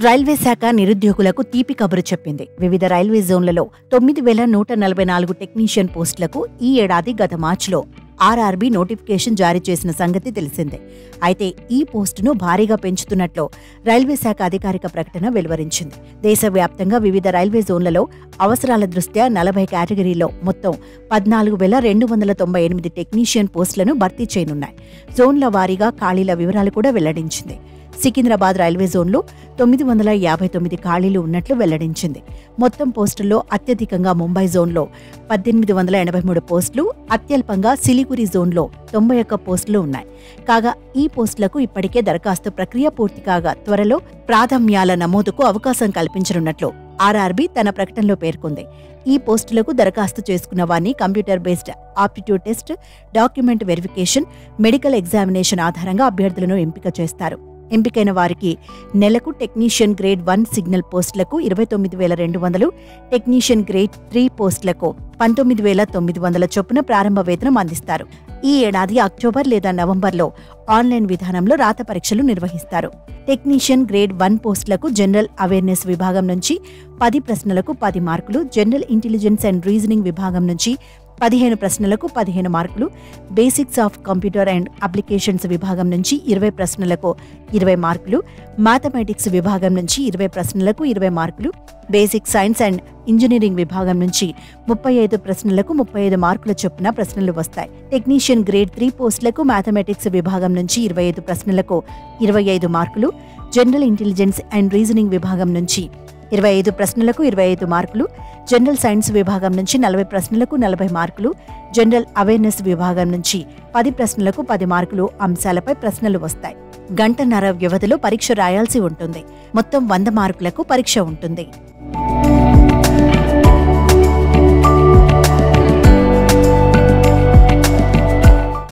Railway శాఖ నిరుద్యోగులకు తీపి కబురు చెప్పింది. వివిధ రైల్వే జోన్లలో 9,144 టెక్నీషియన్ పోస్టులకు ఈ ఏడాది గత మార్చిలో ఆర్ఆర్బీ నోటిఫికేషన్ జారీ చేసిన సంగతి తెలిసిందే. అయితే ఈ పోస్టును భారీగా పెంచుతున్నట్లు రైల్వే శాఖ అధికారిక ప్రకటన వెలువరించింది. దేశవ్యాప్తంగా వివిధ రైల్వే జోన్లలో అవసరాల దృష్ట్యా 40 కేటగిరీలో మొత్తం 14,298 టెక్నీషియన్ పోస్టులను భర్తీ చేయనున్నాయి. జోన్ల వారీగా ఖాళీల వివరాలు కూడా వెల్లడించింది. సికింద్రాబాద్ రైల్వే జోన్లో 959 ఖాళీలు ఉన్నట్లు వెల్లడించింది. మొత్తం పోస్టుల్లో అత్యధికంగా ముంబై జోన్లో 1883 పోస్టులు, అత్యల్పంగా సిలిగురి జోన్లో 91 పోస్టులు ఉన్నాయి. కాగా ఈ పోస్టులకు ఇప్పటికే దరఖాస్తు ప్రక్రియ పూర్తి కాగా త్వరలో ప్రాధాన్యాల నమోదుకు అవకాశం కల్పించనున్నట్లు ఆర్ఆర్బీ తన ప్రకటనలో పేర్కొంది. ఈ పోస్టులకు దరఖాస్తు చేసుకున్న వారిని computer based aptitude test, document verification, medical examination ఆధారంగా అభ్యర్థులను ఎంపిక చేస్తారు. ఎంపికైన వారికి నెలకు టెక్నీషియన్ గ్రేడ్ 1 సిగ్నల్ పోస్టులకు 29,200, టెక్నీషియన్ గ్రేడ్ 3 పోస్టులకు 19,900 చొప్పున ప్రారంభ వేతనం అందిస్తారు. ఈ ఏడాది అక్టోబర్ లేదా నవంబర్లో ఆన్లైన్ విధానంలో రాత పరీక్షలు నిర్వహిస్తారు. టెక్నీషియన్ గ్రేడ్ 1 పోస్టులకు జనరల్ అవేర్నెస్ విభాగం నుంచి 10 ప్రశ్నలకు 10 మార్కులు, జనరల్ ఇంటెలిజెన్స్ అండ్ రీజనింగ్ విభాగం నుంచి 15 ప్రశ్నలకు 15 మార్కులు, basics of computer and applications విభాగం నుంచి 20 ప్రశ్నలకు 20 మార్కులు, మ్యాథమెటిక్స్ విభాగం నుంచి 20 ప్రశ్నలకు 20 మార్కులు, బేసిక్ సైన్స్ అండ్ ఇంజనీరింగ్ విభాగం నుంచి 35 ప్రశ్నలకు 35 మార్కుల చొప్పున ప్రశ్నలు వస్తాయి. టెక్నీషియన్ గ్రేడ్ 3 పోస్టులకు మ్యాథమెటిక్స్ విభాగం నుంచి 25 ప్రశ్నలకు 25 మార్కులు, జనరల్ ఇంటెలిజెన్స్ అండ్ రీజనింగ్ విభాగం నుంచి 25 ప్రశ్నలకు 25 మార్కులు, జనరల్ సైన్స్ విభాగం నుంచి 40 ప్రశ్నలకు 40 మార్కులు, జనరల్ అవేర్నెస్ విభాగం నుంచి 10 ప్రశ్నలకు 10 మార్కులు అంశాలపై ప్రశ్నలు వస్తాయి. గంటన్నర వ్యవధిలో పరీక్ష రాయాల్సి ఉంటుంది. మొత్తం 100 మార్కులకు పరీక్ష ఉంటుంది.